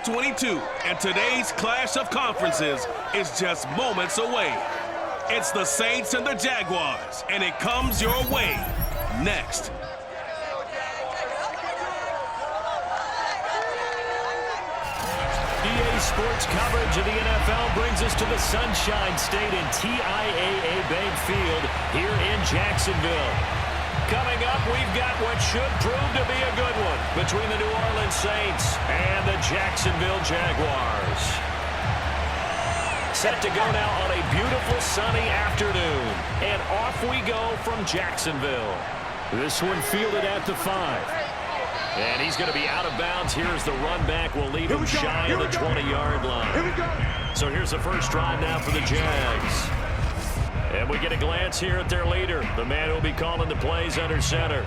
2022, and today's clash of conferences is just moments away. It's the Saints and the Jaguars, and it comes your way next. EA Sports coverage of the NFL brings us to the Sunshine State in TIAA Bank Field here in Jacksonville. Coming up, we've got what should prove to be a good one between the New Orleans Saints and the Jacksonville Jaguars. Set to go now on a beautiful sunny afternoon. And off we go from Jacksonville. This one fielded at the 5. And he's going to be out of bounds. Here's the run back. Will leave him shy of the 20-yard line. So here's the first drive now for the Jags. And we get a glance here at their leader, the man who will be calling the plays under center.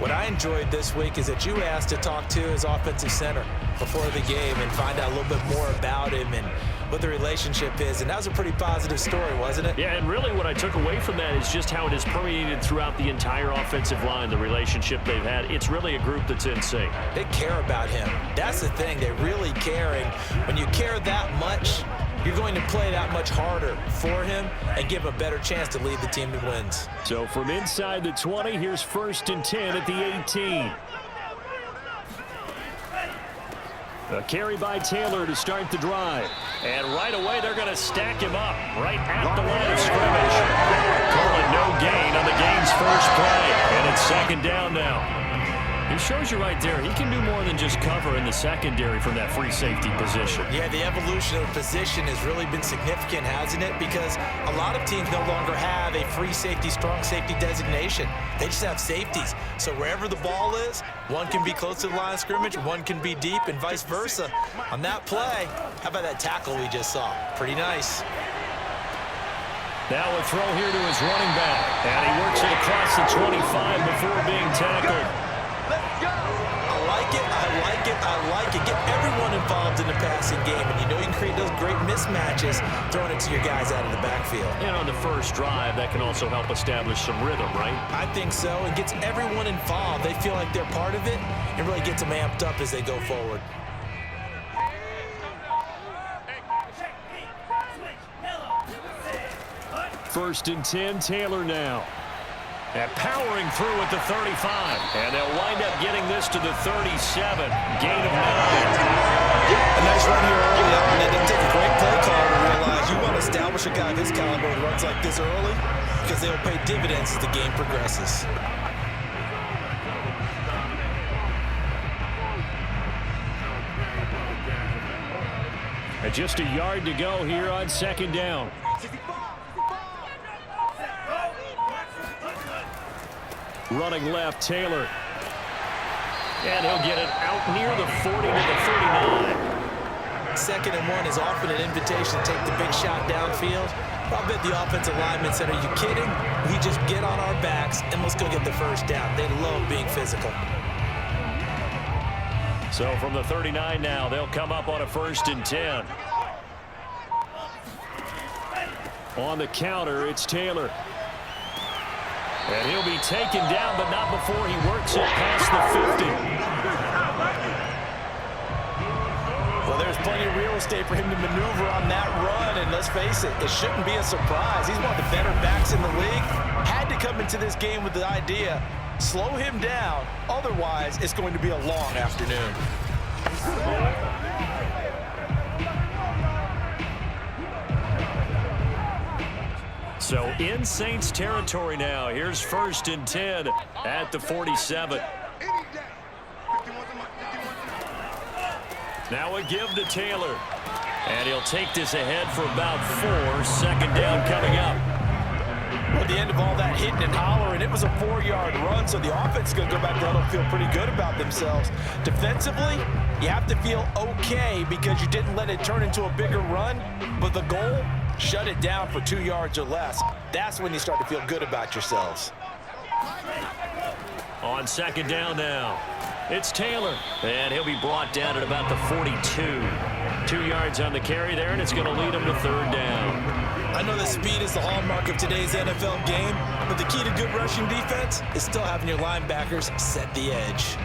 What I enjoyed this week is that you asked to talk to his offensive center before the game and find out a little bit more about him and what the relationship is. And that was a pretty positive story, wasn't it? Yeah, and really what I took away from that is just how it has permeated throughout the entire offensive line, the relationship they've had. It's really a group that's in sync. They care about him. That's the thing. They really care. And when you care that much, you're going to play that much harder for him and give him a better chance to lead the team to wins. So from inside the 20, here's 1st and 10 at the 18. A carry by Taylor to start the drive. And right away, they're going to stack him up right at the line of scrimmage. Calling no gain on the game's first play. And it's 2nd down now. It shows you right there, he can do more than just cover in the secondary from that free safety position. Yeah, the evolution of the position has really been significant, hasn't it? Because a lot of teams no longer have a free safety, strong safety designation. They just have safeties. So wherever the ball is, one can be close to the line of scrimmage, one can be deep, and vice versa. On that play, how about that tackle we just saw? Pretty nice. Now a throw here to his running back. And he works it across the 25 before being tackled. I like it, I like it, I like it. Get everyone involved in the passing game, and you know you can create those great mismatches throwing it to your guys out of the backfield. And on the first drive, that can also help establish some rhythm, right? I think so. It gets everyone involved. They feel like they're part of it, and really gets them amped up as they go forward. First and 10, Taylor now. And powering through at the 35. And they'll wind up getting this to the 37. Gain of 9. A nice run here early on. It didn't take a great play call to realize you want to establish a guy of his caliber who runs like this early because they'll pay dividends as the game progresses. And just a yard to go here on 2nd down. Running left, Taylor. And he'll get it out near the 40 to the 39. 2nd and 1 is often an invitation to take the big shot downfield. I bet the offensive lineman said, are you kidding? We just get on our backs and let's go get the first down. They love being physical. So from the 39 now, they'll come up on a 1st and 10. On the counter, it's Taylor. And he'll be taken down, but not before he works it past the 50. Well, there's plenty of real estate for him to maneuver on that run, and let's face it, it shouldn't be a surprise. He's one of the better backs in the league. Had to come into this game with the idea, slow him down, otherwise it's going to be a long afternoon. So in Saints territory now. Here's 1st and 10 at the 47. Now a give to Taylor. And he'll take this ahead for about 4. 2nd down coming up. Well, at the end of all that hitting and hollering, it was a 4-yard run, so the offense is going to go back there and feel pretty good about themselves. Defensively, you have to feel okay because you didn't let it turn into a bigger run, but the goal, shut it down for 2 yards or less. That's when you start to feel good about yourselves. On 2nd down now, it's Taylor. And he'll be brought down at about the 42. 2 yards on the carry there, and it's going to lead him to 3rd down. I know that speed is the hallmark of today's NFL game, but the key to good rushing defense is still having your linebackers set the edge.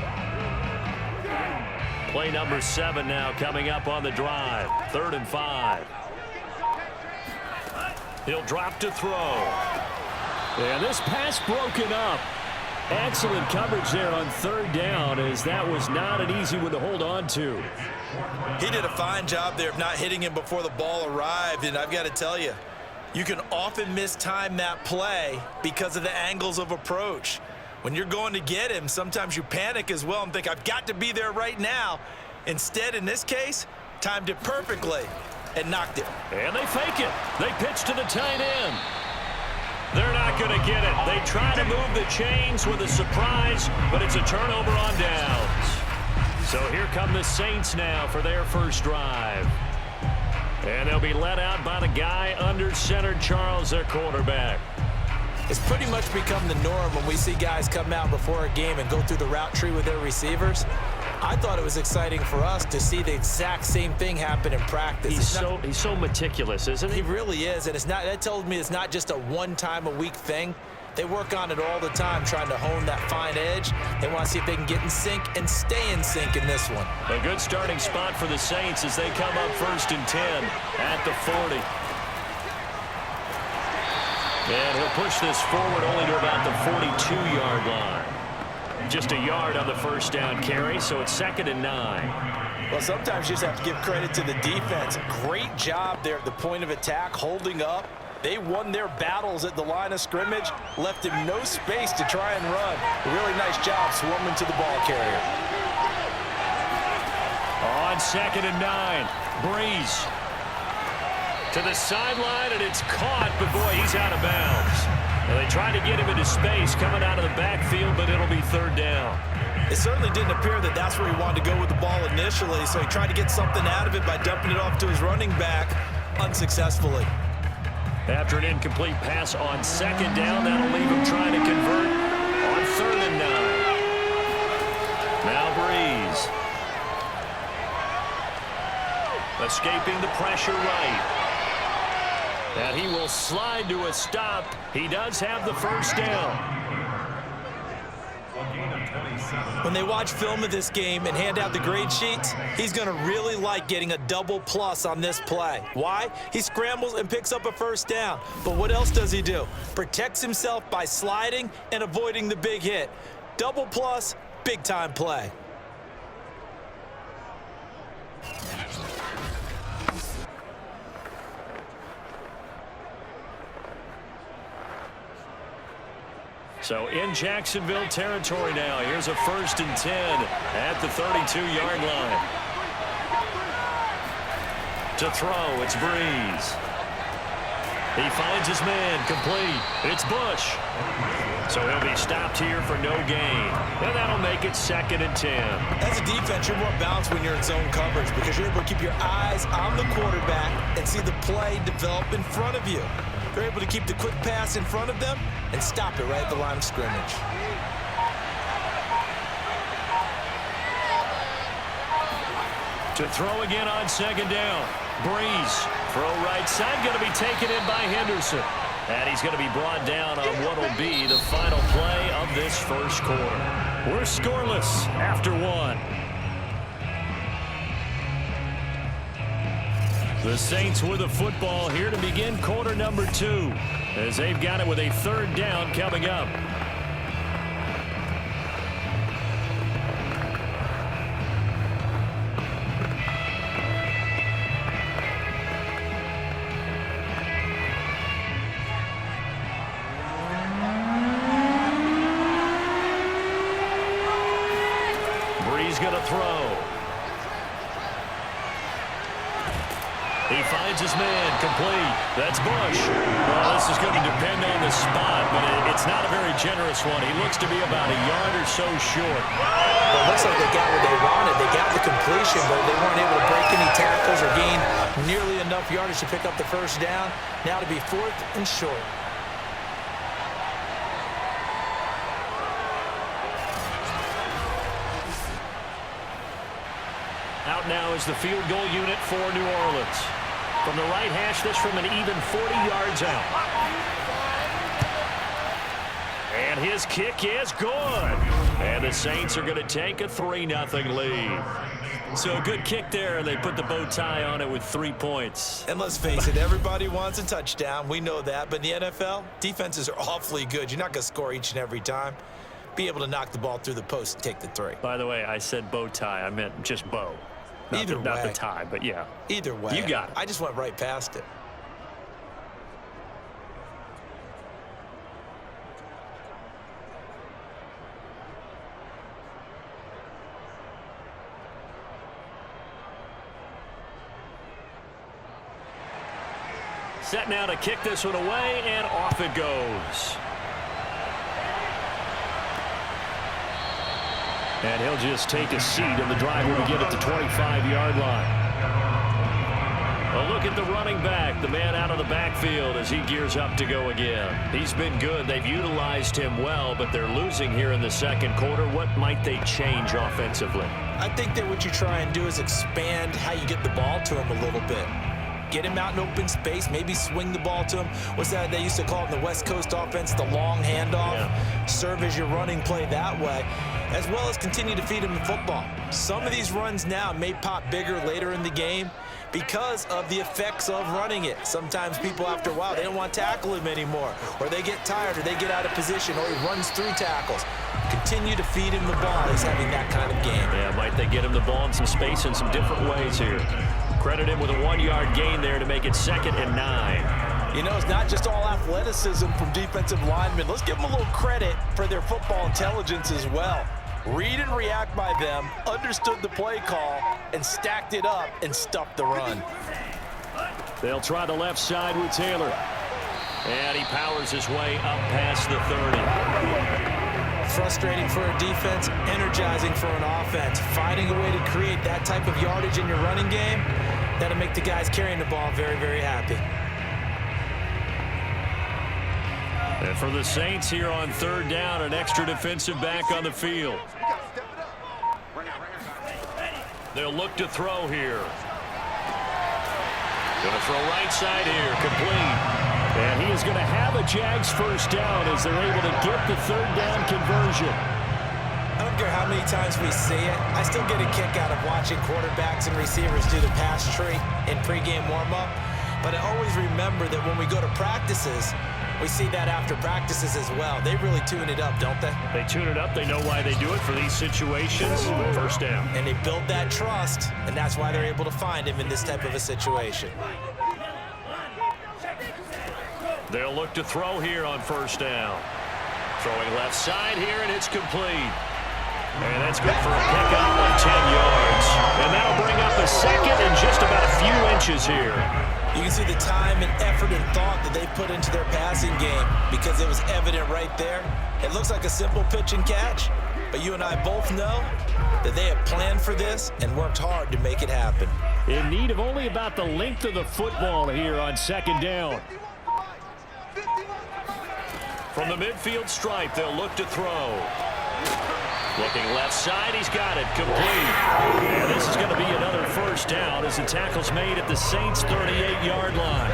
Play number 7 now coming up on the drive. 3rd and 5. He'll drop to throw. And this pass broken up. Excellent coverage there on 3rd down, as that was not an easy one to hold on to. He did a fine job there of not hitting him before the ball arrived, and I've got to tell you, you can often mistime that play because of the angles of approach. When you're going to get him, sometimes you panic as well and think, I've got to be there right now. Instead, in this case, timed it perfectly and knocked it. And they fake it. They pitch to the tight end. They're not going to get it. They try to move the chains with a surprise, but it's a turnover on downs. So here come the Saints now for their first drive. And they'll be let out by the guy under center, Charles, their quarterback. It's pretty much become the norm when we see guys come out before a game and go through the route tree with their receivers. I thought it was exciting for us to see the exact same thing happen in practice. He's so meticulous, isn't he? He really is, and that tells me it's not just a one-time-a-week thing. They work on it all the time, trying to hone that fine edge. They want to see if they can get in sync and stay in sync in this one. A good starting spot for the Saints as they come up 1st and 10 at the 40. And he'll push this forward only to about the 42-yard line. Just a yard on the first down carry, so it's 2nd and 9. Well, sometimes you just have to give credit to the defense. Great job there at the point of attack, holding up. They won their battles at the line of scrimmage, left him no space to try and run. A really nice job swarming to the ball carrier. On 2nd and 9, Brees to the sideline, and it's caught, but boy, he's out of bounds. And they try to get him into space coming out of the backfield, but it'll be 3rd down. It certainly didn't appear that that's where he wanted to go with the ball initially, so he tried to get something out of it by dumping it off to his running back unsuccessfully. After an incomplete pass on 2nd down, that'll leave him trying to convert on 3rd and 9. Now Brees. Escaping the pressure right. And he will slide to a stop. He does have the first down. When they watch film of this game and hand out the grade sheets, he's going to really like getting a double plus on this play. Why? He scrambles and picks up a first down. But what else does he do? Protects himself by sliding and avoiding the big hit. Double plus, big-time play. So in Jacksonville territory now. Here's a 1st and 10 at the 32-yard line. To throw, it's Brees. He finds his man, complete. It's Bush. So he'll be stopped here for no gain. And that'll make it 2nd and 10. As a defense, you're more balanced when you're in zone coverage because you're able to keep your eyes on the quarterback and see the play develop in front of you. They're able to keep the quick pass in front of them and stop it right at the line of scrimmage. To throw again on 2nd down. Brees. Throw right side, going to be taken in by Henderson. And he's going to be brought down on what will be the final play of this first quarter. We're scoreless after 1. The Saints with the football here to begin quarter number 2, as they've got it with a 3rd down coming up. Brees going to throw. He finds his man, complete. That's Bush. Well, this is going to depend on the spot, but it's not a very generous one. He looks to be about a yard or so short. Well, it looks like they got what they wanted. They got the completion, but they weren't able to break any tackles or gain nearly enough yardage to pick up the first down. Now to be 4th and short. Out now is the field goal unit for New Orleans. From the right hash, this from an even 40 yards out. And his kick is good. And the Saints are going to take a 3-0 lead. So a good kick there, and they put the bow tie on it with 3 points. And let's face it, everybody wants a touchdown. We know that. But in the NFL, defenses are awfully good. You're not going to score each and every time. Be able to knock the ball through the post and take the 3. By the way, I said bow tie. I meant just bow. Not the tie, but yeah. Either way. You got it. I just went right past it. Set now to kick this one away, and off it goes. And he'll just take a seat, and the drive will begin at the 25-yard line. A look at the running back, the man out of the backfield as he gears up to go again. He's been good. They've utilized him well, but they're losing here in the second quarter. What might they change offensively? I think that what you try and do is expand how you get the ball to him a little bit. Get him out in open space, maybe swing the ball to him. What's that they used to call it in the West Coast offense, the long handoff? Yeah. Serve as your running play that way, as well as continue to feed him the football. Some of these runs now may pop bigger later in the game because of the effects of running it. Sometimes people, after a while, they don't want to tackle him anymore, or they get tired, or they get out of position, or he runs through tackles. Continue to feed him the ball. He's having that kind of game. Yeah, might they get him the ball in some space in some different ways here. Credit him with a 1-yard gain there to make it 2nd and 9. You know, it's not just all athleticism from defensive linemen. Let's give them a little credit for their football intelligence as well. Read and react by them, understood the play call, and stacked it up and stuffed the run. They'll try the left side with Taylor. And he powers his way up past the 30. Frustrating for a defense, energizing for an offense. Finding a way to create that type of yardage in your running game, that'll make the guys carrying the ball very, very happy. And for the Saints here on 3rd down, an extra defensive back on the field. They'll look to throw here. Going to throw right side here, complete. And he is going to have a Jags first down as they're able to get the 3rd down conversion. I don't care how many times we see it. I still get a kick out of watching quarterbacks and receivers do the pass tree in pregame warm-up. But I always remember that when we go to practices, we see that after practices as well. They really tune it up, don't they? They tune it up. They know why they do it for these situations. First down. And they build that trust, and that's why they're able to find him in this type of a situation. They'll look to throw here on 1st down. Throwing left side here, and it's complete. And that's good for a pickup of 10 yards. And that'll bring up a 2nd and just about a few inches here. You can see the time and effort and thought that they put into their passing game because it was evident right there. It looks like a simple pitch and catch, but you and I both know that they have planned for this and worked hard to make it happen. In need of only about the length of the football here on 2nd down. From the midfield stripe, they'll look to throw. Looking left side, he's got it, complete. And this is going to be another first down as the tackle's made at the Saints' 38-yard line.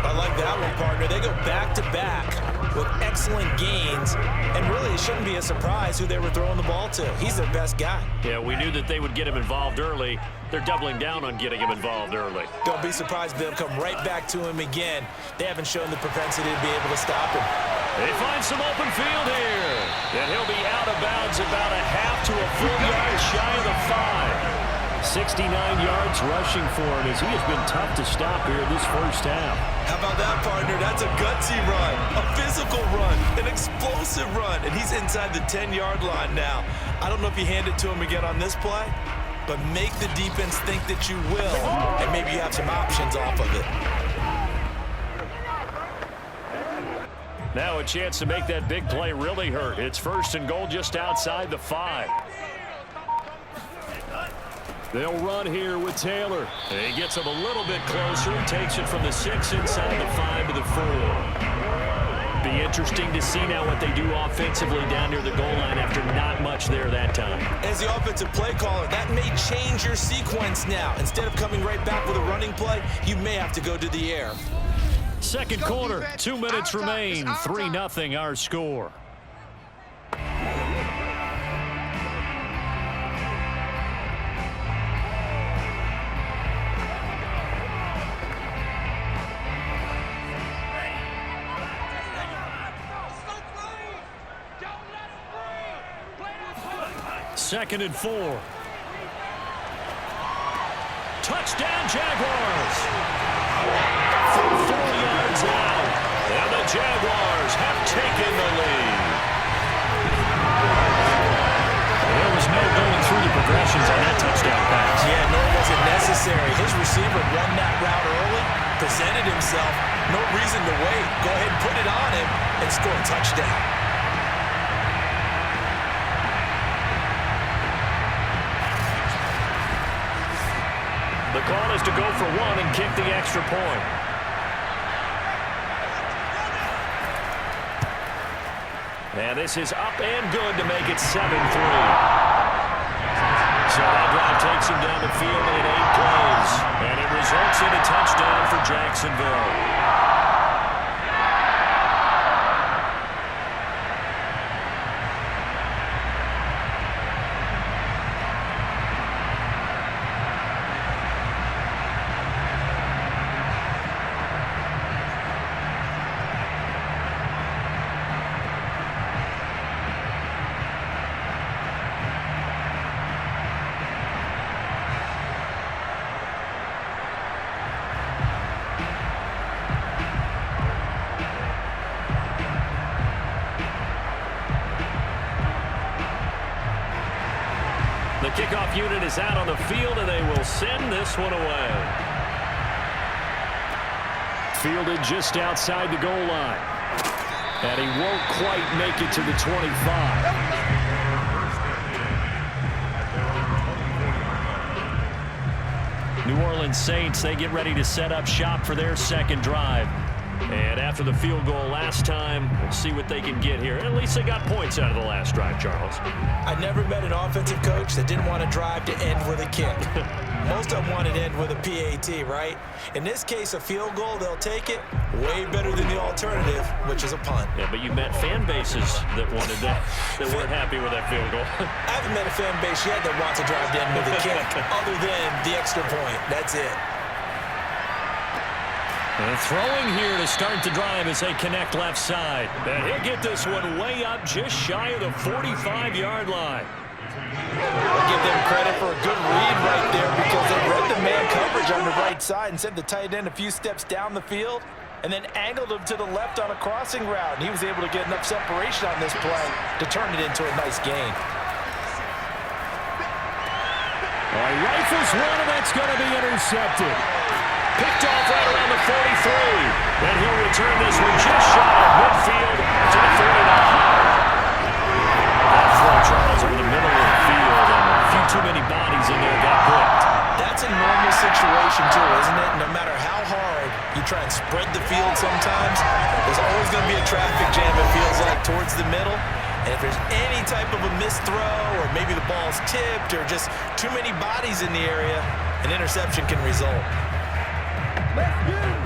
I like that one, partner. They go back-to-back with excellent gains, and really it shouldn't be a surprise who they were throwing the ball to. He's their best guy. Yeah, we knew that they would get him involved early. They're doubling down on getting him involved early. Don't be surprised they'll come right back to him again. They haven't shown the propensity to be able to stop him. They find some open field here. And he'll be out of bounds about a half to a full yard shy of the 5. 69 yards rushing for him as he has been tough to stop here this first half. How about that, partner? That's a gutsy run, a physical run, an explosive run, and he's inside the 10-yard line now. I don't know if you hand it to him again on this play, but make the defense think that you will, and maybe you have some options off of it. Now a chance to make that big play really hurt. It's 1st and goal just outside the 5. They'll run here with Taylor. And he gets him a little bit closer. Takes it from the 6 inside the 5 to the 4. Be interesting to see now what they do offensively down near the goal line after not much there that time. As the offensive play caller, that may change your sequence now. Instead of coming right back with a running play, you may have to go to the air. Second quarter, 2 minutes remain. 3-0 our score. 2nd and 4. Touchdown, Jaguars. 4 yards out. And the Jaguars have taken the lead. There was no going through the progressions on that touchdown pass. Yeah, nor was it necessary. His receiver won that route early, presented himself. No reason to wait. Go ahead and put it on him and score a touchdown. The call is to go for 1 and kick the extra point. And this is up and good to make it 7-3. So that drive takes him down the field in 8 plays. And it results in a touchdown for Jacksonville. The kickoff unit is out on the field, and they will send this one away. Fielded just outside the goal line. And he won't quite make it to the 25. New Orleans Saints, they get ready to set up shop for their second drive. And after the field goal last time, we'll see what they can get here. At least they got points out of the last drive, Charles. I never met an offensive coach that didn't want to drive to end with a kick. Most of them want to end with a PAT, right? In this case, a field goal, they'll take it. Way better than the alternative, which is a punt. Yeah, but you met fan bases that wanted that, that weren't happy with that field goal. I haven't met a fan base yet that wants to drive to end with a kick, other than the extra point. That's it. And throwing here to start the drive as they connect left side. And he'll get this one way up just shy of the 45-yard line. I give them credit for a good read right there because they read the man coverage on the right side and sent the tight end a few steps down the field and then angled him to the left on a crossing route. And he was able to get enough separation on this play to turn it into a nice gain. Rifles one, and that's going to be intercepted. Picked off right around the 43. And he'll return this one just shy of midfield to the 49. That throw, Charles, over the middle of the field, and a few too many bodies in there got picked. That's a normal situation, too, isn't it? No matter how hard you try and spread the field sometimes, there's always going to be a traffic jam, it feels like, towards the middle. And if there's any type of a missed throw, or maybe the ball's tipped, or just too many bodies in the area, an interception can result. Let's get it.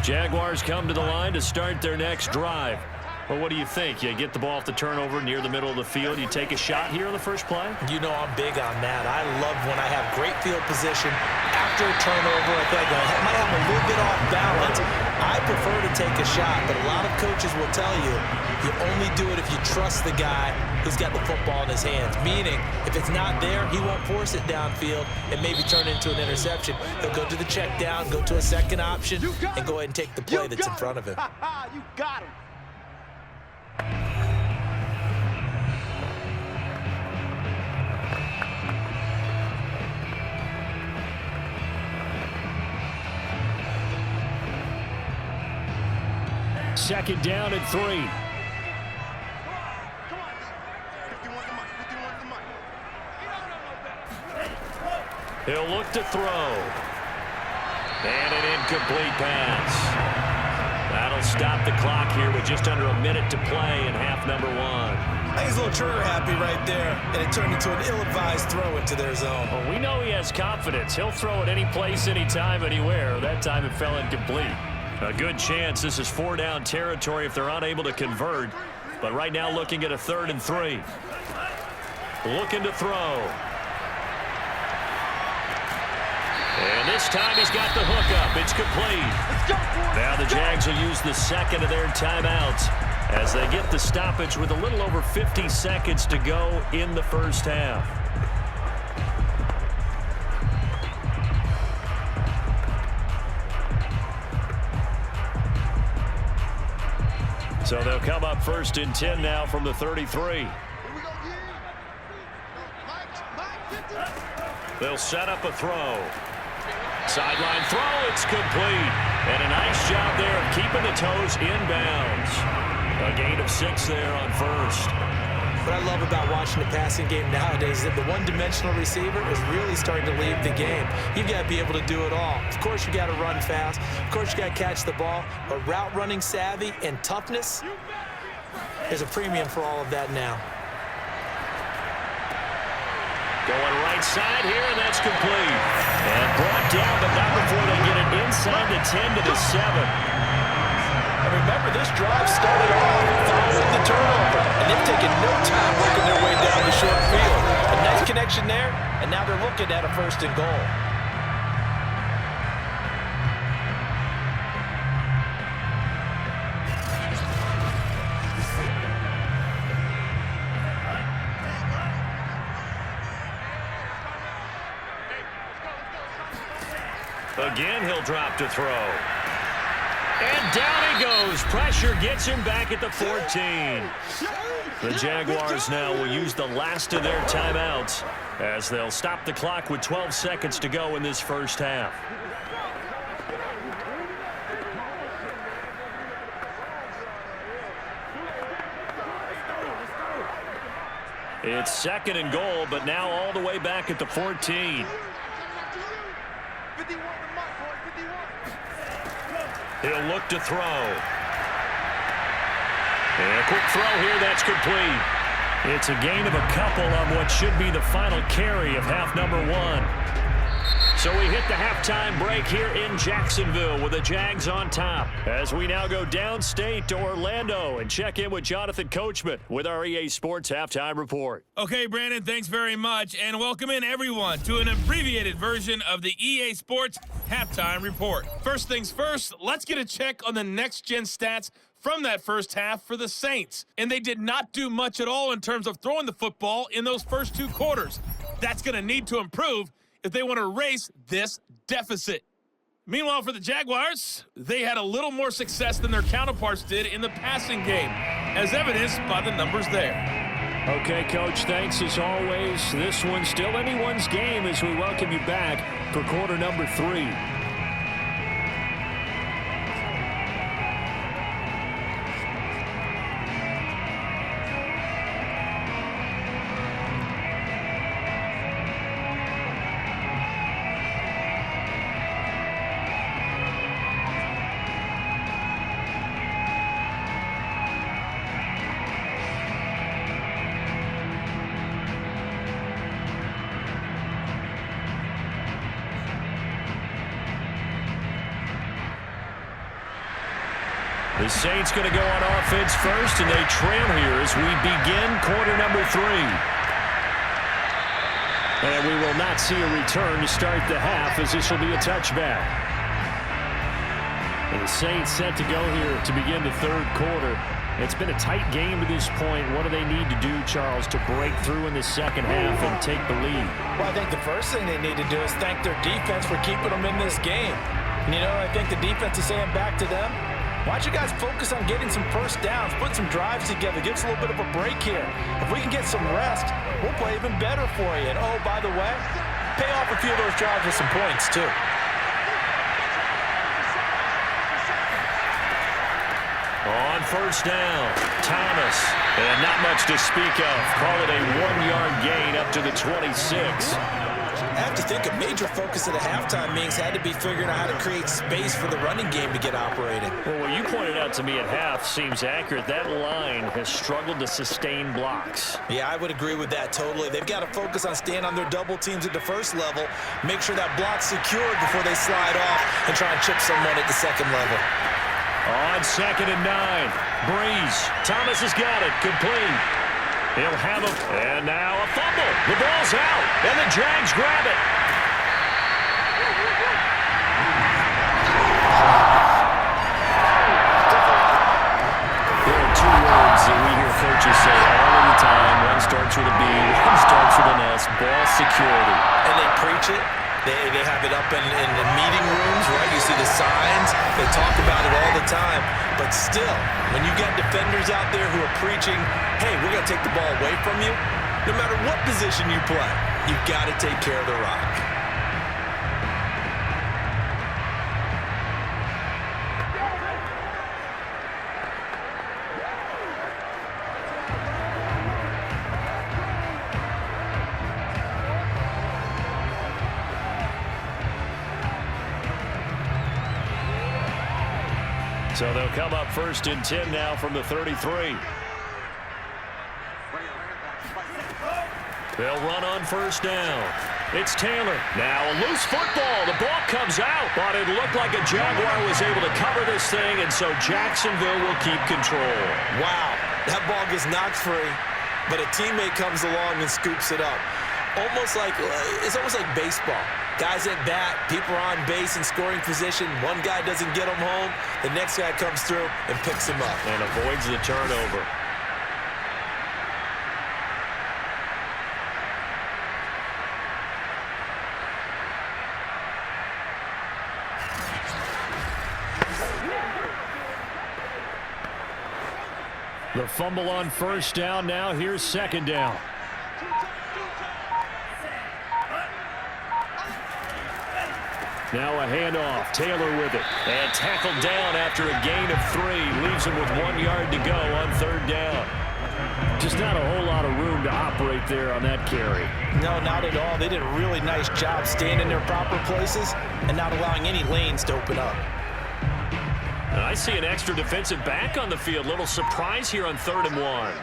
Jaguars come to the line to start their next drive. Well, what do you think? You get the ball off the turnover near the middle of the field. You take a shot here on the first play? You know I'm big on that. I love when I have great field position after a turnover. I feel like I might have a little bit off balance. I prefer to take a shot, but a lot of coaches will tell you you only do it if you trust the guy who's got the football in his hands. Meaning, if it's not there, he won't force it downfield and maybe turn into an interception. He'll go to the check down, go to a second option, and go ahead and take the play that's in front of him. You got him. Second down and 3. He'll look to throw. And an incomplete pass. That'll stop the clock here with just under a minute to play in half number 1. I think he's a little trigger happy right there, and it turned into an ill-advised throw into their zone. Well, we know he has confidence. He'll throw it any place, anytime, anywhere. That time it fell incomplete. A good chance this is 4-down territory if they're unable to convert. But right now looking at a 3rd and 3. Looking to throw. This time he's got the hookup. It's complete. Now the Jags will use the second of their timeouts as they get the stoppage with a little over 50 seconds to go in the first half. So they'll come up 1st and 10 now from the 33. They'll set up a throw. Sideline throw, it's complete. And a nice job there of keeping the toes inbounds. A gain of 6 there on first. What I love about watching the passing game nowadays is that the one-dimensional receiver is really starting to leave the game. You've got to be able to do it all. Of course, you got to run fast. Of course, you got to catch the ball. But route running savvy and toughness, there's a premium for all of that now. Going right side here, and that's complete. And brought down, but not before they get it inside the 10 to the 7. And remember, this drive started off following the turnover, and they've taken no time working their way down the short field. A nice connection there, and now they're looking at a 1st and goal. Again, he'll drop to throw. And down he goes. Pressure gets him back at the 14. The Jaguars now will use the last of their timeouts as they'll stop the clock with 12 seconds to go in this first half. It's 2nd and goal, but now all the way back at the 14. He'll look to throw. And a quick throw here, that's complete. It's a gain of a couple on what should be the final carry of half number 1. So we hit the halftime break here in Jacksonville with the Jags on top. As we now go downstate to Orlando and check in with Jonathan Coachman with our EA Sports Halftime Report. Okay, Brandon, thanks very much, and welcome in everyone to an abbreviated version of the EA Sports Halftime Report. First things first, let's get a check on the next-gen stats from that first half for the Saints. And they did not do much at all in terms of throwing the football in those first 2 quarters. That's going to need to improve if they want to erase this deficit. Meanwhile, for the Jaguars, they had a little more success than their counterparts did in the passing game, as evidenced by the numbers there. Okay, Coach, thanks as always. This one's still anyone's game as we welcome you back for quarter number 3. The Saints going to go on offense first, and they trail here as we begin quarter number 3. And we will not see a return to start the half, as this will be a touchback. And the Saints set to go here to begin the 3rd quarter. It's been a tight game to this point. What do they need to do, Charles, to break through in the second half and take the lead? Well, I think the first thing they need to do is thank their defense for keeping them in this game. And you know, I think the defense is saying back to them, why don't you guys focus on getting some first downs, put some drives together, give us a little bit of a break here. If we can get some rest, we'll play even better for you. And, oh, by the way, pay off a few of those drives with some points, too. On first down, Thomas. And not much to speak of. Call it a 1-yard gain up to the 26. I have to think a major focus of the halftime meetings had to be figuring out how to create space for the running game to get operating. Well, what you pointed out to me at half seems accurate. That line has struggled to sustain blocks. Yeah, I would agree with that totally. They've got to focus on staying on their double teams at the first level, make sure that block's secured before they slide off and try and chip someone at the second level. On 2nd and 9, Brees. Thomas has got it. Complete. He'll have him. And now a fumble. The ball's out. And the Jags grab it. security. And they preach it. They have it up in the meeting rooms, right? You see the signs. They talk about it all the time. But still, when you got defenders out there who are preaching, hey, we're going to take the ball away from you, no matter what position you play, you've got to take care of the rock. So they'll come up 1st and 10 now from the 33. They'll run on 1st down. It's Taylor. Now a loose football. The ball comes out, but it looked like a Jaguar was able to cover this thing, and so Jacksonville will keep control. Wow, that ball gets knocked free, but a teammate comes along and scoops it up. It's almost like baseball. Guys at bat, people are on base in scoring position. One guy doesn't get him home. The next guy comes through and picks him up. And avoids the turnover. The fumble on 1st down. Now here's 2nd down. Now a handoff. Taylor with it. And tackled down after a gain of 3. Leaves him with 1 yard to go on 3rd down. Just not a whole lot of room to operate there on that carry. No, not at all. They did a really nice job staying in their proper places and not allowing any lanes to open up. And I see an extra defensive back on the field. Little surprise here on 3rd and 1.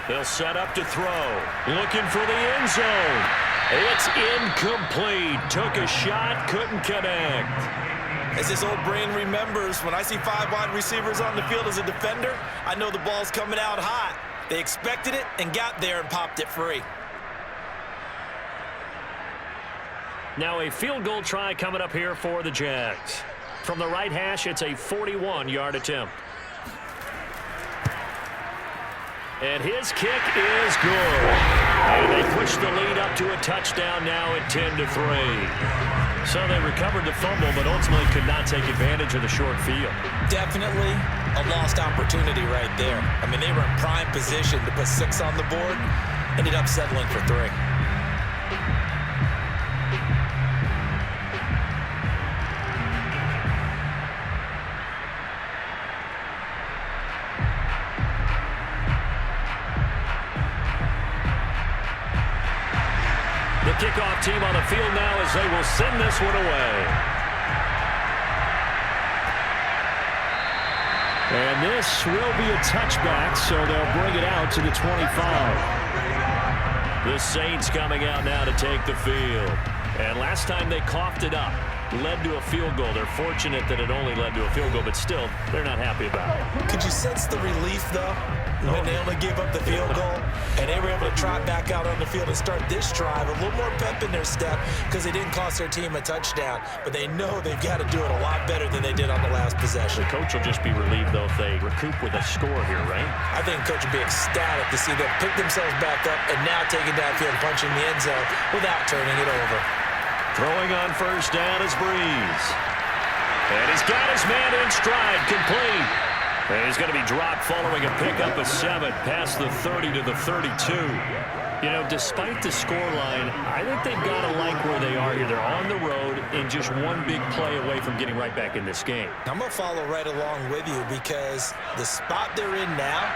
They'll set up to throw. Looking for the end zone. It's incomplete. Took a shot, couldn't connect. As this old brain remembers, when I see 5 wide receivers on the field as a defender, I know the ball's coming out hot. They expected it and got there and popped it free. Now a field goal try coming up here for the Jags. From the right hash, it's a 41-yard attempt. And his kick is good. And they push the lead up to a touchdown now at 10-3. So they recovered the fumble, but ultimately could not take advantage of the short field. Definitely a lost opportunity right there. I mean, they were in prime position to put 6 on the board. Ended up settling for 3. Kickoff team on the field now as they will send this one away. And this will be a touchback, so they'll bring it out to the 25. The Saints coming out now to take the field. And last time they coughed it up, led to a field goal. They're fortunate that it only led to a field goal, but still, they're not happy about it. Could you sense the relief, though, when they only gave up the field goal? And they were able to trot back out on the field and start this drive. A little more pep in their step because they didn't cost their team a touchdown. But they know they've got to do it a lot better than they did on the last possession. The coach will just be relieved, though, if they recoup with a score here, right? I think the coach will be ecstatic to see them pick themselves back up and now taking downfield, punching the end zone without turning it over. Throwing on 1st down is Brees. And he's got his man in stride, complete. And he's going to be dropped following a pickup of 7 past the 30 to the 32. You know, despite the scoreline, I think they've got to like where they are here. They're on the road and just one big play away from getting right back in this game. I'm going to follow right along with you because the spot they're in now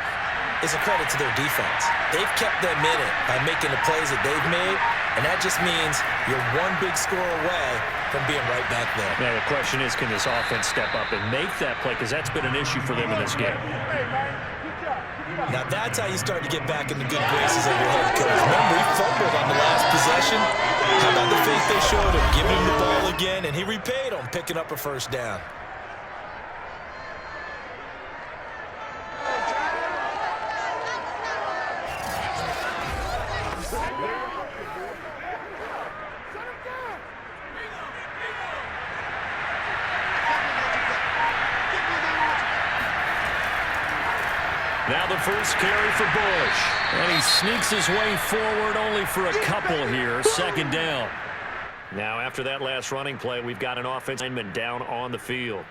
is a credit to their defense. They've kept them in it by making the plays that they've made, and that just means you're one big score away from being right back there. Now, the question is, can this offense step up and make that play? Because that's been an issue for them in this game. Now, that's how you start to get back in the good graces of your head coach. Remember, he fumbled on the last possession. How about the faith they showed him, giving him the ball again, and he repaid them, picking up a 1st down. Now the first carry for Bush. And he sneaks his way forward only for a couple here. Second down. Now, after that last running play, we've got an offensive lineman down on the field.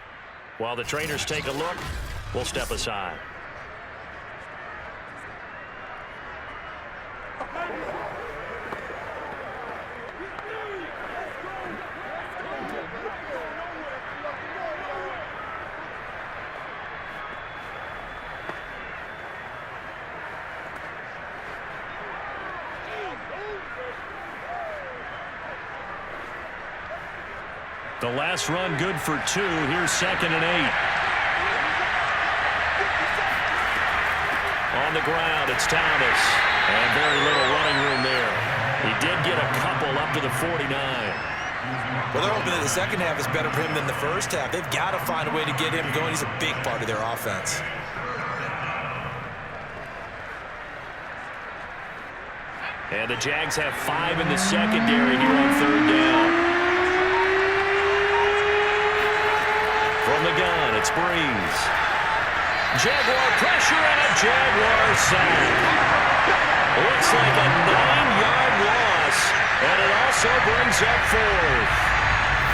While the trainers take a look, we'll step aside. The last run good for 2. Here's 2nd and 8. On the ground, it's Thomas. And very little running room there. He did get a couple up to the 49. Well, they're hoping that the second half is better for him than the first half. They've got to find a way to get him going. He's a big part of their offense. And the Jags have 5 in the secondary here on 3rd down. From the gun, it's Brees. Jaguar pressure and a Jaguar sack. Looks like a 9-yard loss, and it also brings up 4th.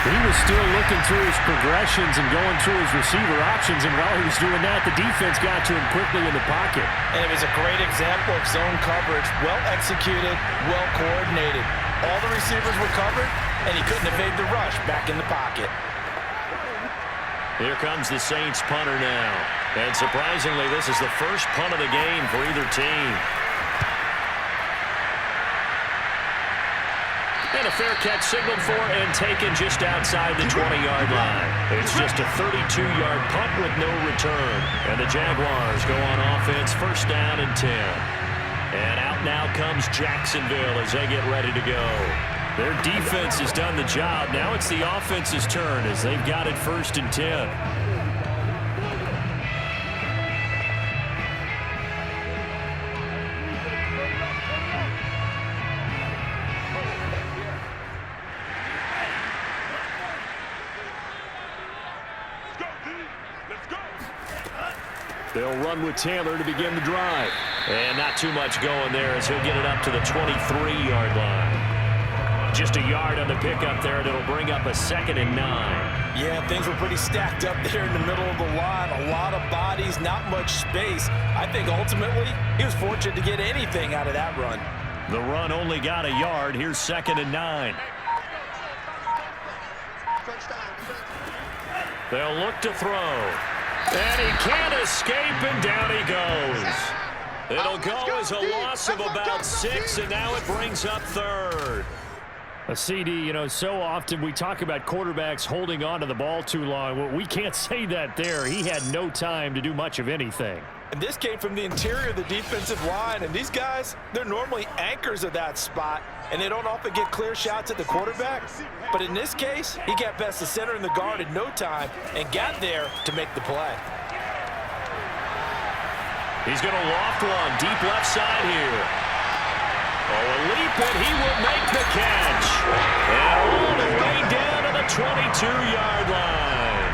He was still looking through his progressions and going through his receiver options, and while he was doing that, the defense got to him quickly in the pocket. And it was a great example of zone coverage. Well executed, well coordinated. All the receivers were covered, and he couldn't evade the rush back in the pocket. Here comes the Saints punter now. And surprisingly, this is the first punt of the game for either team. And a fair catch signaled for and taken just outside the 20-yard line. It's just a 32-yard punt with no return. And the Jaguars go on offense, 1st down and 10. And out now comes Jacksonville as they get ready to go. Their defense has done the job. Now it's the offense's turn as they've got it 1st and 10. They'll run with Taylor to begin the drive. And not too much going there as he'll get it up to the 23-yard line. Just a yard on the pickup there, and it'll bring up a 2nd and 9. Yeah, things were pretty stacked up there in the middle of the line. A lot of bodies, not much space. I think ultimately he was fortunate to get anything out of that run. The run only got a yard. Here's 2nd and 9. They'll look to throw. And he can't escape, and down he goes. It'll go as a loss of about 6, and now it brings up 3rd. A CD, so often we talk about quarterbacks holding on to the ball too long. Well, we can't say that there. He had no time to do much of anything. And this came from the interior of the defensive line. And these guys, they're normally anchors of that spot, and they don't often get clear shots at the quarterback. But in this case, he got past the center and the guard in no time and got there to make the play. He's going to loft one deep left side here. Oh, a leap, and he will make the catch. And all the way down to the 22-yard line.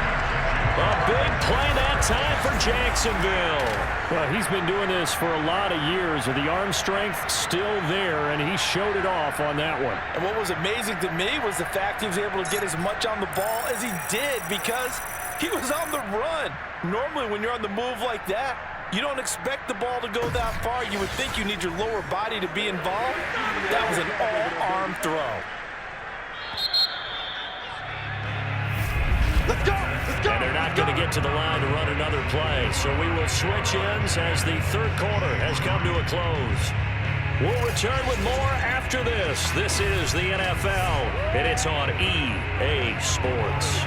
A big play that time for Jacksonville. Well, he's been doing this for a lot of years, and the arm strength still there, and he showed it off on that one. And what was amazing to me was the fact he was able to get as much on the ball as he did because he was on the run. Normally, when you're on the move like that, you don't expect the ball to go that far. You would think you need your lower body to be involved. That was an all-arm throw. Let's go! Let's go! And they're not going to get to the line to run another play. So we will switch ends as the 3rd quarter has come to a close. We'll return with more after this. This is the NFL, and it's on EA Sports.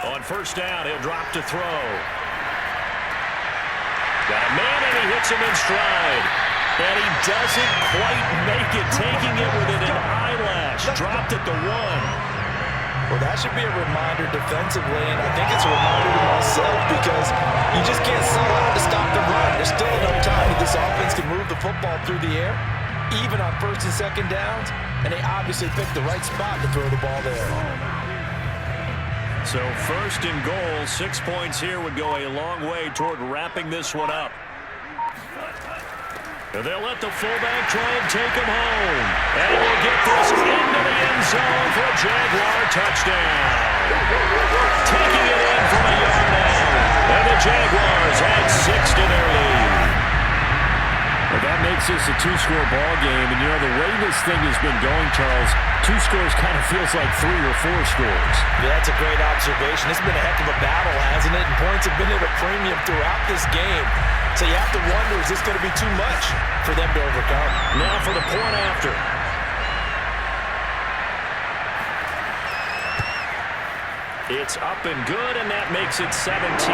On 1st down, he'll drop to throw. Got a man, and he hits him in stride. And he doesn't quite make it, taking it within an eyelash. Dropped at the 1. Well, that should be a reminder defensively, and I think it's a reminder to myself because you just can't sell out to stop the run. There's still enough time that this offense can move the football through the air, even on first and second downs, and they obviously picked the right spot to throw the ball there. So first and goal, 6 points here would go a long way toward wrapping this one up. They'll let the fullback try and take him home. And we'll get this into the end zone for a Jaguar touchdown. Taking it in from a yard out. And the Jaguars add 6 to their lead. Well, that makes this a 2-score ball game. And, you know, the way this thing has been going, Charles, 2 scores kind of feels like 3 or 4 scores. Yeah, that's a great observation. It's been a heck of a battle, hasn't it? And points have been at a premium throughout this game. So you have to wonder, is this going to be too much for them to overcome? Now for the point after. It's up and good, and that makes it 17-3. 5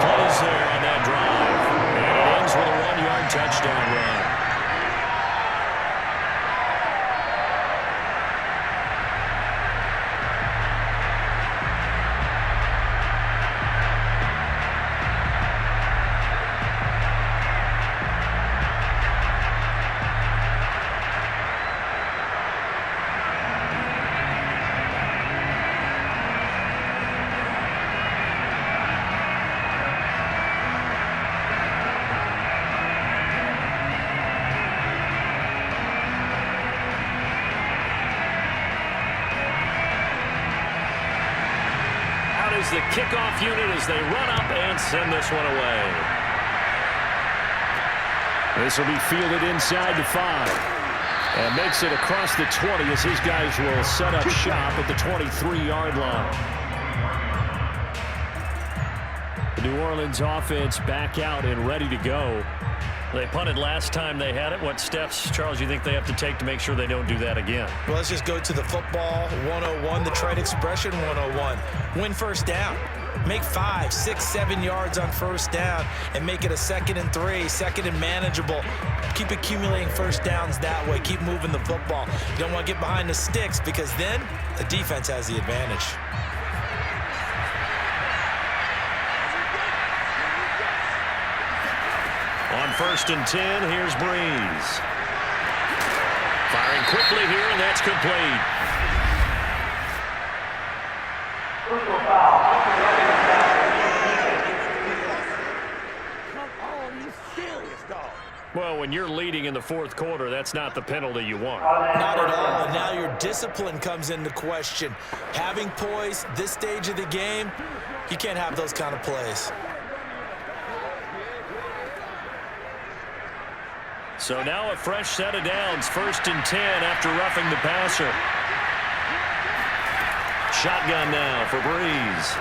plays there on that drive. And it ends with a 1-yard touchdown run. The kickoff unit as they run up and send this one away. This will be fielded inside the 5 and makes it across the 20 as his guys will set up shop at the 23-yard line. The New Orleans offense back out and ready to go. They punted last time they had it. What steps, Charles, you think they have to take to make sure they don't do that again? Well, let's just go to the football 101, the trade expression 101. Win first down. Make 5, 6, 7 yards on first down and make it a 2nd and 3, 2nd and manageable. Keep accumulating first downs that way. Keep moving the football. You don't want to get behind the sticks because then the defense has the advantage. On 1st and 10, here's Brees. Firing quickly here, and that's complete. Well, when you're leading in the 4th quarter, that's not the penalty you want. Not at all. And now your discipline comes into question. Having poise this stage of the game, you can't have those kind of plays. So now a fresh set of downs, 1st and 10 after roughing the passer. Shotgun now for Brees.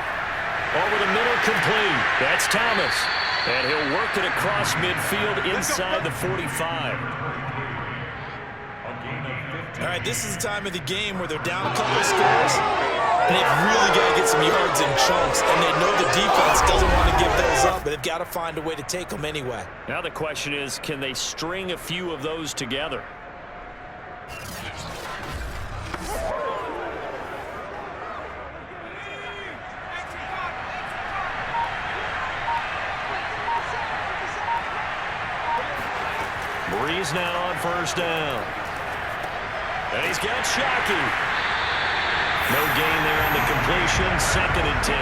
Over the middle, complete. That's Thomas. And he'll work it across midfield inside the 45. All right, this is the time of the game where they're down a couple of scores, and they've really got to get some yards in chunks, and they know the defense doesn't want to give those up, but they've got to find a way to take them anyway. Now the question is, can they string a few of those together? Brees now on 1st down. And he's got Shockey. No gain there on the completion. 2nd and 10.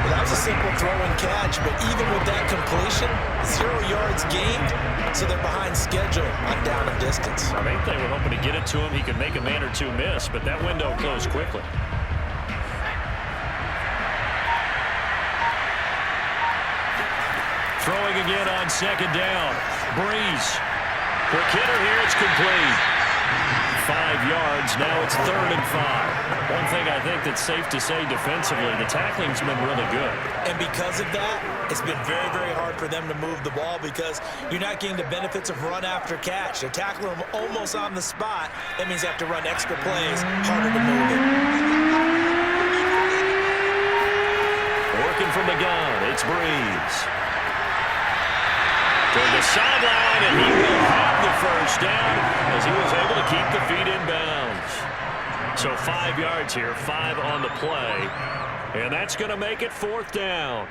Well, that was a simple throw and catch, but even with that completion, 0 yards gained, so they're behind schedule on down and distance. I think they were hoping to get it to him. He could make a man or two miss, but that window closed quickly. Throwing again on 2nd down. Brees. Quick hitter here, it's complete. 5 yards, now it's 3rd and 5. One thing I think that's safe to say defensively, the tackling's been really good. And because of that, it's been very, very hard for them to move the ball because you're not getting the benefits of run after catch. They're tackling them almost on the spot. That means they have to run extra plays, harder to move it. Working from the gun, it's Brees. To the sideline, and he will have the first down as he was able to keep the feet in bounds. So 5 yards here, 5 on the play. And that's going to make it 4th down.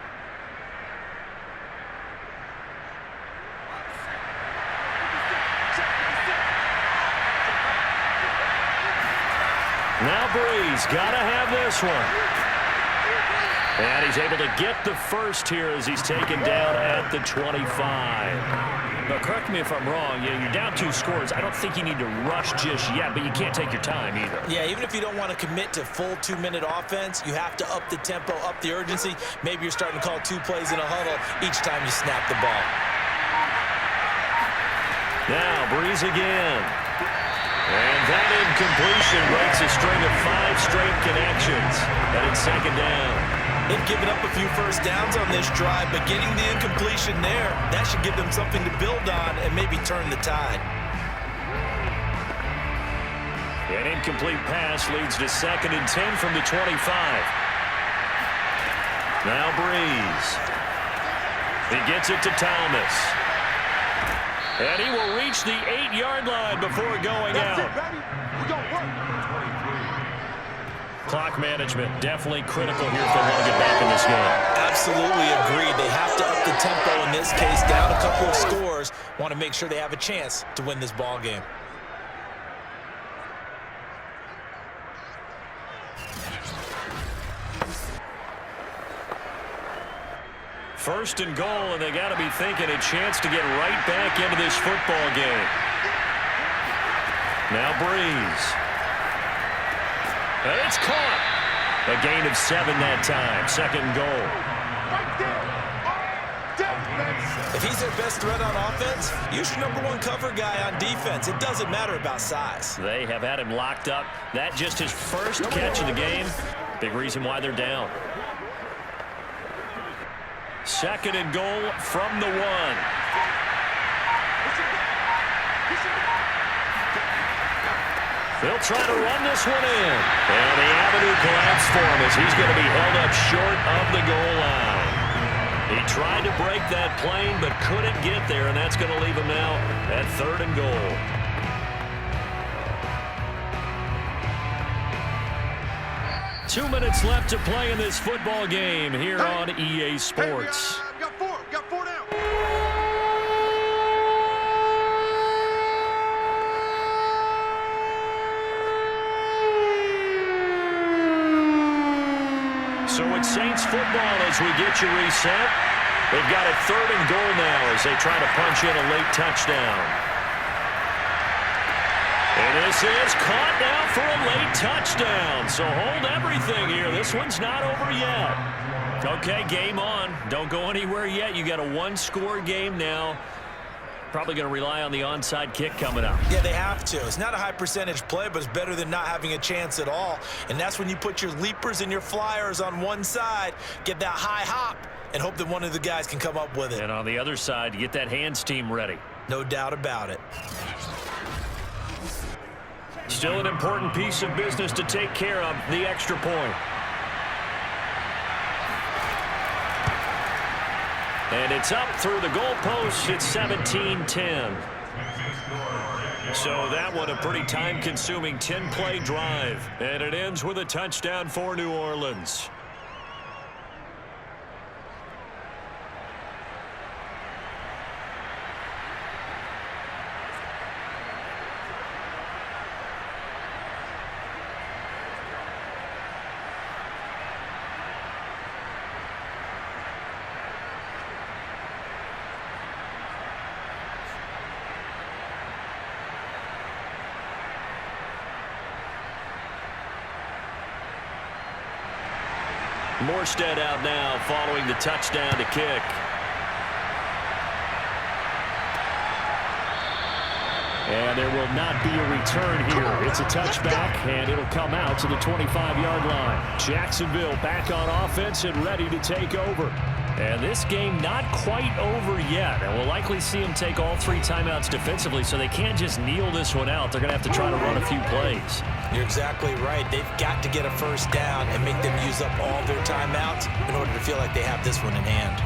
Now Brees got to have this one. And he's able to get the first here as he's taken down at the 25. But correct me if I'm wrong, you're down 2 scores. I don't think you need to rush just yet, but you can't take your time either. Yeah, even if you don't want to commit to full 2-minute offense, you have to up the tempo, up the urgency. Maybe you're starting to call 2 plays in a huddle each time you snap the ball. Now Brees again. And that incompletion breaks a string of 5 straight connections. And it's 2nd down. They've given up a few first downs on this drive, but getting the incompletion there, that should give them something to build on and maybe turn the tide. An incomplete pass leads to 2nd and 10 from the 25. Now Brees. He gets it to Thomas. And he will reach the 8-yard line before going out. Clock management definitely critical here if they want to get back in this game. Absolutely agreed. They have to up the tempo in this case, down a couple of scores. Want to make sure they have a chance to win this ball game. First and goal, and they got to be thinking a chance to get right back into this football game. Now Brees. And it's caught. A gain of 7 that time. 2nd and goal. If he's their best threat on offense, use your #1 cover guy on defense. It doesn't matter about size. They have had him locked up. That just his first catch of the game. Big reason why they're down. 2nd and goal from the 1. They'll try to run this one in. And the avenue collapsed for him as he's going to be held up short of the goal line. He tried to break that plane but couldn't get there, and that's going to leave him now at 3rd and goal. Two minutes left to play in this football game here on EA Sports. We got four down. So it's Saints football as we get you reset. They've got a 3rd and goal now as they try to punch in a late touchdown. And this is caught now for a late touchdown. So hold everything here. This one's not over yet. Okay, game on. Don't go anywhere yet. You got a 1-score game now. Probably going to rely on the onside kick coming up. Yeah, they have to. It's not a high percentage play, but it's better than not having a chance at all. And that's when you put your leapers and your flyers on one side, get that high hop, and hope that one of the guys can come up with it. And on the other side, get that hands team ready. No doubt about it. Still an important piece of business to take care of, the extra point. And it's up through the goalpost. It's 17-10. So that one a pretty time-consuming 10-play drive. And it ends with a touchdown for New Orleans. Morstead out now following the touchdown to kick. And there will not be a return here. It's a touchback, and it'll come out to the 25-yard line. Jacksonville back on offense and ready to take over. And this game not quite over yet. And we'll likely see them take all 3 timeouts defensively, so they can't just kneel this one out. They're going to have to try to run a few plays. You're exactly right. They've got to get a first down and make them use up all their timeouts in order to feel like they have this one in hand.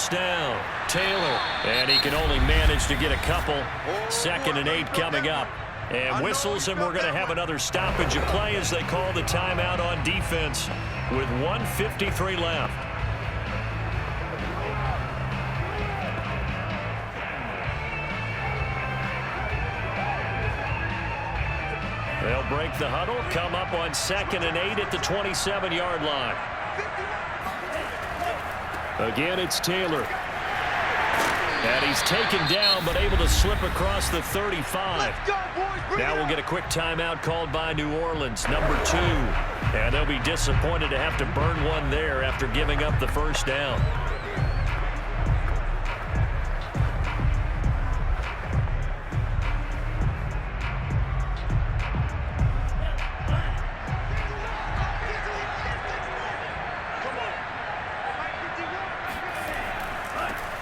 first down. Taylor, and he can only manage to get a couple. 2nd and 8 coming up. And whistles, and we're going to have another stoppage of play as they call the timeout on defense with 1:53 left. They'll break the huddle, come up on 2nd and 8 at the 27-yard line. Again, it's Taylor. And he's taken down, but able to slip across the 35. Now we'll get a quick timeout called by New Orleans, number 2. And they'll be disappointed to have to burn one there after giving up the first down.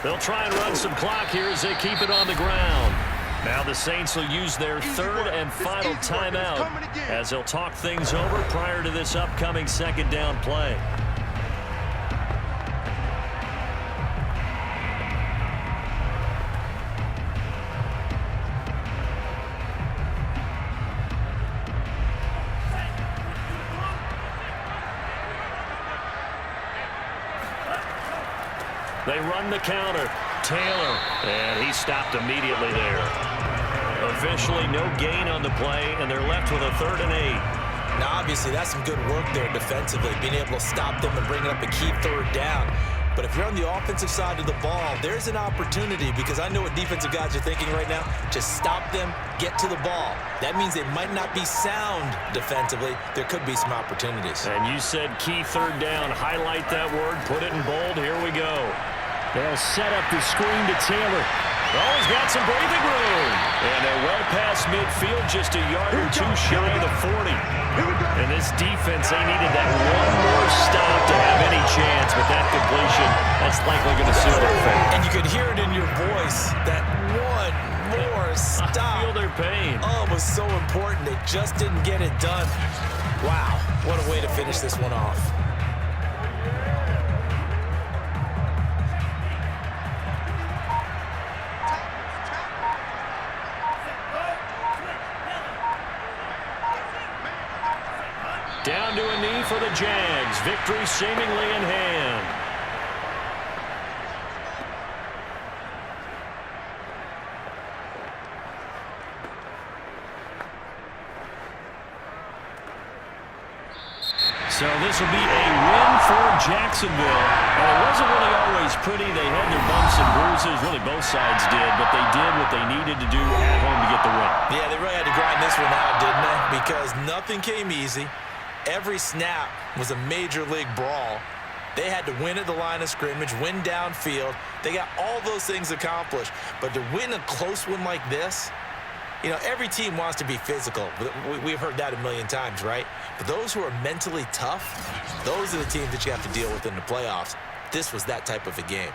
They'll try and run some clock here as they keep it on the ground. Now the Saints will use their 3rd and final timeout as they'll talk things over prior to this upcoming 2nd down play. They run the counter. Taylor, and he stopped immediately there. Officially no gain on the play, and they're left with a 3rd and 8. Now, obviously, that's some good work there defensively, being able to stop them and bring up a key 3rd down. But if you're on the offensive side of the ball, there's an opportunity, because I know what defensive guys are thinking right now. Just stop them, get to the ball. That means they might not be sound defensively. There could be some opportunities. And you said key 3rd down. Highlight that word. Put it in bold. Here we go. They'll set up the screen to Taylor. Oh, he's got some breathing room. And they're well past midfield, just a yard or 2 shy of the 40. And this defense, they needed that one more stop to have any chance. But that completion, that's likely going to seal their fate. And you could hear it in your voice, that one more stop. I feel their pain. Oh, it was so important. They just didn't get it done. Wow, what a way to finish this one off. Down to a knee for the Jags. Victory seemingly in hand. So this will be a win for Jacksonville. And it wasn't really always pretty. They had their bumps and bruises. Really, both sides did. But they did what they needed to do at home to get the win. Yeah, they really had to grind this one out, didn't they? Because nothing came easy. Every snap was a major league brawl. They had to win at the line of scrimmage, win downfield. They got all those things accomplished. But to win a close one like this, you know, every team wants to be physical. We've heard that a million times, right? But those who are mentally tough, those are the teams that you have to deal with in the playoffs. This was that type of a game.